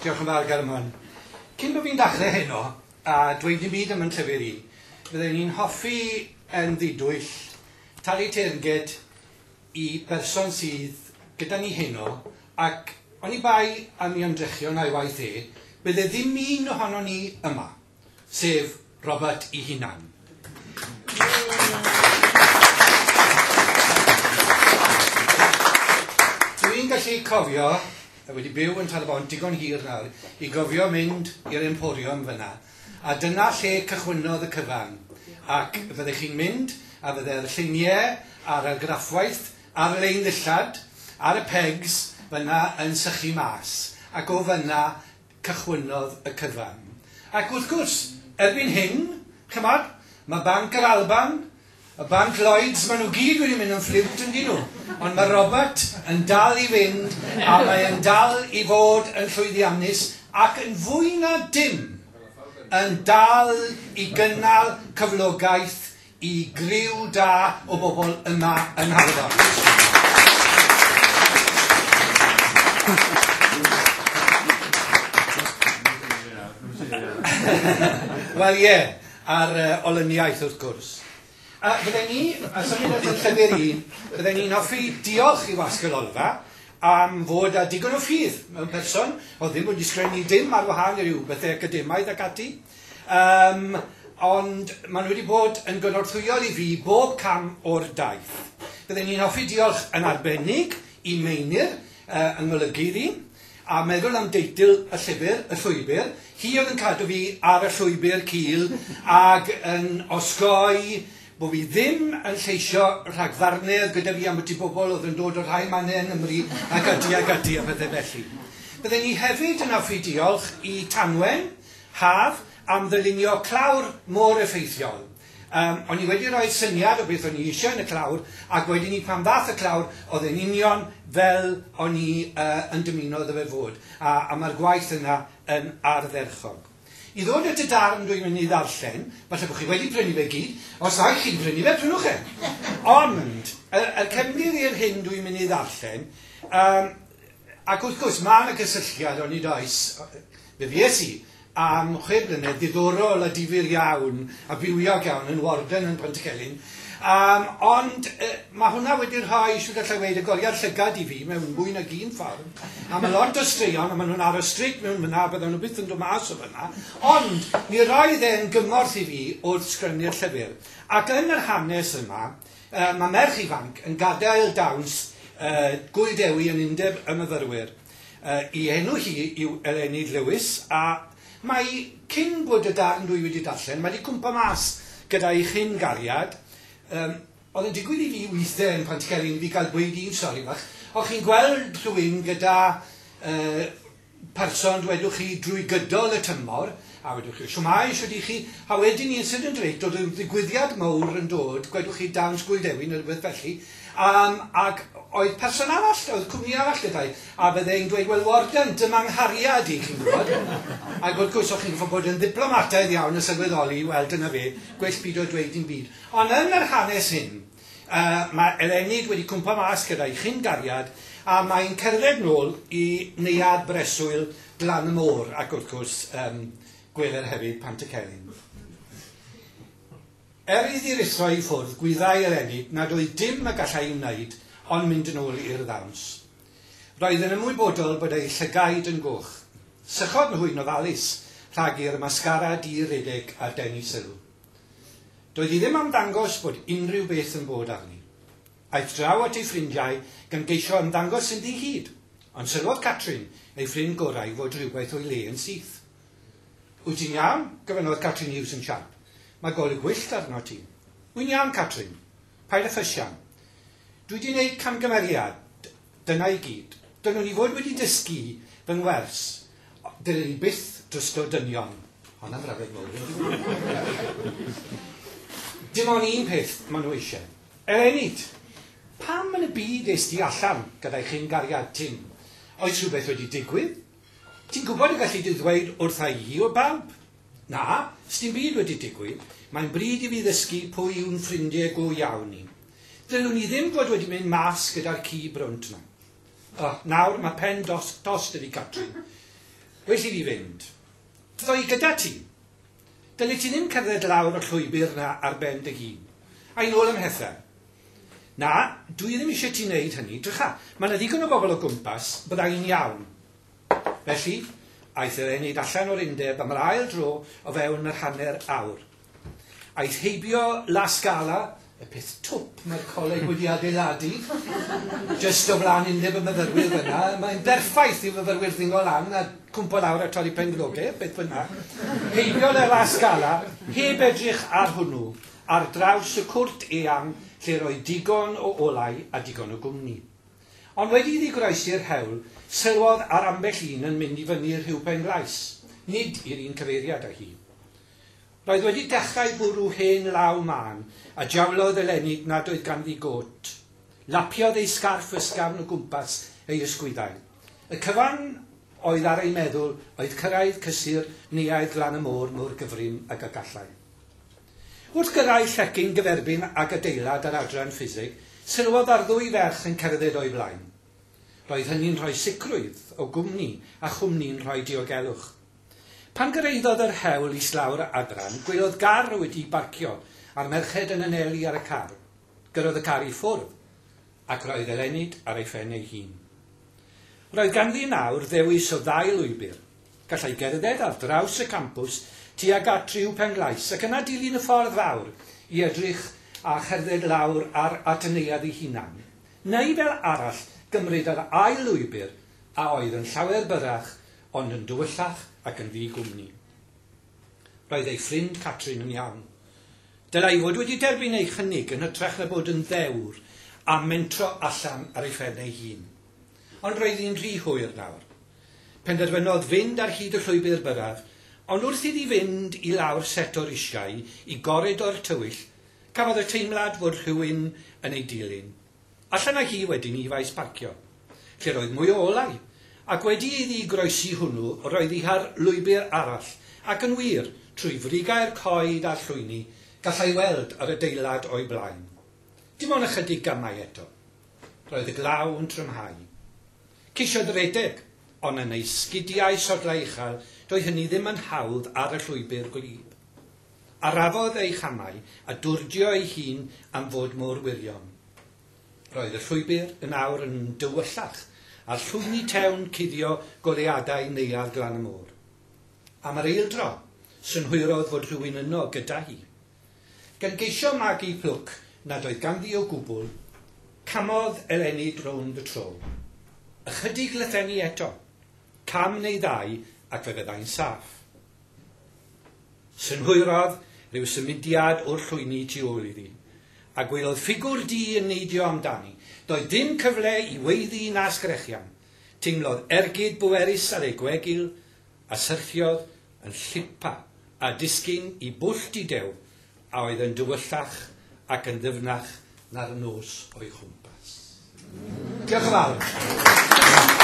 Diolch yn fawr Garmon. Cyn bod fi'n dechrau heno, a dweud i byd am yn llyfr I, byddwn ni'n hoffi yn ddidwyll talu teyrnged I berson sydd gyda ni heno, ac o'n I bai am I ymdrechion a'i waith bydde ddim un ohono ni yma, sef Robert I hunan. Dwi'n gallu cofio, wedi byw yn Talybont digon hir nawr, I gofio mynd i'r Emporium fyna. A dyna lle cychwynodd y cyfan. Ac fyddech chi'n mynd, a fydde'r lluniau a'r argraffwaith, ar y lein ddillad, ar y pegs, fyna yn sychu mas. Ac o fyna cychwynodd y cyfan. Ac wrth gwrs, erbyn hyn, chymod, mae Banc yr Alban, y Banc Lloyds, maen nhw gyd wedi mynd yn ffliwt yn dyn nhw. Ond mae Robert yn dal I fynd a mae yn dal I fod yn llwyddiannus ac yn fwy na dim yn dal I gynnal cyflogaeth I griw da o bobl yma yn Harddon. Wel ie, ar olyniaeth wrth gwrs. Bydden ni, a symud at y llyfr I, bydden ni'n hoffi diolch I wasg y Llwybr am fod a digon o ffydd mewn person, o ddim wedi sgrennu dim ar wahân I ryw bethau academaidd ac ati. Ond maen nhw wedi bod yn gynorthwyol I fi bob cam o'r daith. Bydden ni'n hoffi diolch yn arbennig I Meinir yng Ngolygyddi, a meddwl am deitl y llyfr, y Llwybr. Hi oedd yn cadw fi ar y llwybr cil ac yn osgoi bod fi ddim yn lleisio rhagfarnau gyda fi am y bobl oedd yn dod o'r rhai mannau yng Nghymru ac ati a pethau felly. Byddwn ni hefyd yn hoffi diolch I Tanwen, Haf, am ddylunio clawr môr effeithiol. O'n I wedi rhoi syniad o beth o'n I eisiau yn y clawr, ac wedyn ni pan ddath y clawr oedd yn union fel o'n I yn dymuno iddo fe fod. A mae'r gwaith yna yn ardderchog. I ddod at y darn dwi'n mynd I ddarllen, falle bod chi wedi prynu fe gyd, os na chi'n prynu fe, prynwch e. Ond, y cefndir i'r hyn dwi'n mynd I ddarllen, ac wrth gwrs, mae yna gysylltiad o'n I does, fe fies I, am 6 blynedd diddorol a difyr iawn a bywiog iawn yn Warden yn Pontycelyn. Ond mae hwnna wedi rhoi, siwr gallai weid, y goriad llygad I fi mewn mwy nag un ffordd. A mae lot o straeon, a maen nhw'n aros strict mewn fyna, bydden nhw byth yn dod mas o fyna. Ond mi roedd e'n gymorth I fi wrth sgrennu'r llyfr. Ac yn yr hanes yma, mae merch ifanc yn gadael dawns Gwyldewi yn undeb y myfyrwyr. I enw hi yw Eleni Lewis, a mae cyn bod y darn dwi wedi darllen, mae wedi cwmpa mas gyda'i chyn gariad. Oedd yn digwydd I fi weithiau yn Pontycelyn fi gael gweud un stori fach. O'ch chi'n gweld rhywun gyda person dwedwch chi drwy gydol y tymor, a wedwch chi, siwmai, siwr chi, a wedyn ni incident rate, oedd y ddigwyddiad mawr yn dod, gwedwch chi dawns Gwyldewi neu rhywbeth felly, ac oedd person arall, oedd cwmni arall gyda'i, a byddai'n dweud, wel, Warden, dyma nghariad I, chi'n gwybod. Ac wrth gwrs, o'ch chi'n ffod bod yn diplomataidd iawn y sylweddoli, wel, dyna fe, gwell byd o dweud dim byd. Ond yn yr hanes hyn, mae Eleni wedi cwmpa mas gyda'i chyn gariad, a mae'n cerdded nôl I neuad breswyl Glan y Môr, ac wrth gwrs, gweler hefyd Pontycelyn. Iddi rithro I ffwrdd, gwyddai Eleni nad oedd dim y gallai I wneud, ond mynd yn ôl i'r ddawns. Roedd yn ymwybodol bod ei llygaid yn goch. Sychod yn hwyn ofalus, rhagu'r mascara di-redig a denu sylw. Doedd I ddim am ddangos bod unrhyw beth yn bod arni. Aeth draw at ei ffrindiau gan geisio ymddangos yn ddi-hyd, ond sylwodd Catrin, ei ffrind gorau, fod rhywbeth o'i le yn syth. Wyt ti'n iawn? Gyfynodd Catrin Hughes yn siarp. Mae golyg gwyllt arno ti. Wy'n iawn, Catrin. Paid y ffysian. Dwi wedi gwneud camgymeriad, dyna I gyd. Dynwn ni fod wedi dysgu fy ngwers. Dylwn ni byth drysto dynion. Honna'n rafod mowr. Dim ond un peth maen nhw eisiau. Elenid, pam yn y byd est ti allan gyda'i chyn gariad ti'n? Oes rhywbeth wedi digwydd? Ti'n gwybod y gallu di ddweud wrtha I o bawb? Na, s'dim byd wedi digwydd. Mae'n bryd I fi ddysgu pwy yw'n ffrindiau go iawn ni. Dylwn ni ddim fod wedi mynd mas gyda'r ci brwnt yna. Nawr mae pen dost ydi Catrin. Well i fi fynd. Ddoi gyda ti. Dyle ti ddim cerdded lawr y llwybr na ar ben dy hun. A i nôl ymhethau. Na, dwi ddim eisiau ti wneud hynny. Drycha, mae yna ddigon o bobl o gwmpas, byddai'n iawn. Felly, aeth yr enid allan o'r undeb am yr ail dro o fewn yr hanner awr. Aeth heibio La Scala, y peth twp mae'r coleg wedi adeiladu, just o flaen undeb y myfyrwyr fyna. Mae'n berffaith i myfyrwyr ddingo lan a cwmpo lawr a torri penglogau, beth fyna. Heibio La Scala, heb edrych ar hwnnw, ar draws y cwrt eang lle roedd digon o olau a digon o gwmni. Ond wedi iddi groesi'r hewl, sylwodd ar ambell un yn mynd i fyny'r rhyw penglais, nid i'r un cyfeiriad â hi. Roedd wedi dechrau bwrw hen law man, a jawlodd eleni nad oedd ganddi got. Lapiodd ei sgarff ysgafn o gwmpas ei ysgwyddau. Y cyfan oedd ar ei meddwl oedd cyrraedd cysur neuaidd glan y môr mor gyfrym ag y gallai. Wrth gyrraedd llecyn gyferbyn ag adeilad ar adran ffisig, sylwodd ar ddwy ferch yn cerdded o'i blaen. Roedd hynny'n rhoi sicrwydd o gwmni a chwmni'n rhoi diogelwch. Pan gyrraeddodd yr hewl islawr adran, gwelodd gar wedi barcio a'r merched yn anelu ar y car. Gyrroedd y car i ffwrdd, ac roedd elenid ar ei phen ei hun. Roedd ganddi nawr ddewis o 2 lwybr. Gallai gerdded ar draws y campws tuag at ryw penglais ac yna dilyn y ffordd fawr i edrych a cherdded lawr ar ateneuad ei hunan. Neu fel arall gymryd ar ail lwybr a oedd yn llawer byrach ond yn dywyllach ac yn ddigwmni. Roedd ei ffrind Catrin yn iawn. Dylai fod wedi derbyn ei chynnig yn hytrach na bod yn ddewr a mentro allan ar ei phen ei hun. Ond roedd hi'n rhy hwyr nawr. Penderfynodd fynd ar hyd y llwybr byraf, ond wrth iddi fynd i lawr set o risiau i goridor tywyll, cafodd y teimlad fod rhywun yn ei dilyn. Allan â hi wedyn i faes parcio, lle roedd mwy o olau, ac wedi iddi groesi hwnnw roedd hi ar lwybr arall, ac yn wir, trwy frigau'r coed a'r llwyni, gallai weld ar adeilad o'i blaen. Dim ond ychydig gamau eto. Roedd y glaw yn trymhau. Cisiodd redeg, ond yn ei sgidiau sodlau uchel, doedd hynny ddim yn hawdd ar y llwybr gwlyb. Arafodd ei chamau a dwrdio ei hun am fod mor wirion. Roedd y llwybr yn awr yn dywyllach, a'r llwyni tewn cuddio goleadau neuadd glan y môr. Am yr eildro, synhwyrodd fod rhywun yno gyda hi. Gan geisio magu plwc nad oedd ganddi o gwbl, camodd eleni rownd y tro. Ychydig lytheni eto, cam neu 2 ac fe fyddai'n saff. Synhwyrodd rhyw symudiad o'r llwyni tu ôl iddi, a gwelodd ffigwr di yn neidio amdani. Doedd dim cyfle i weiddi na sgrechian. Teimlodd ergyd bwerus ar ei gwegil, a syrthiodd yn llipa a disgyn i bwll di dew, a oedd yn dywyllach ac yn ddyfnach na'r nos o'i chwmpas. Diolch yn fawr.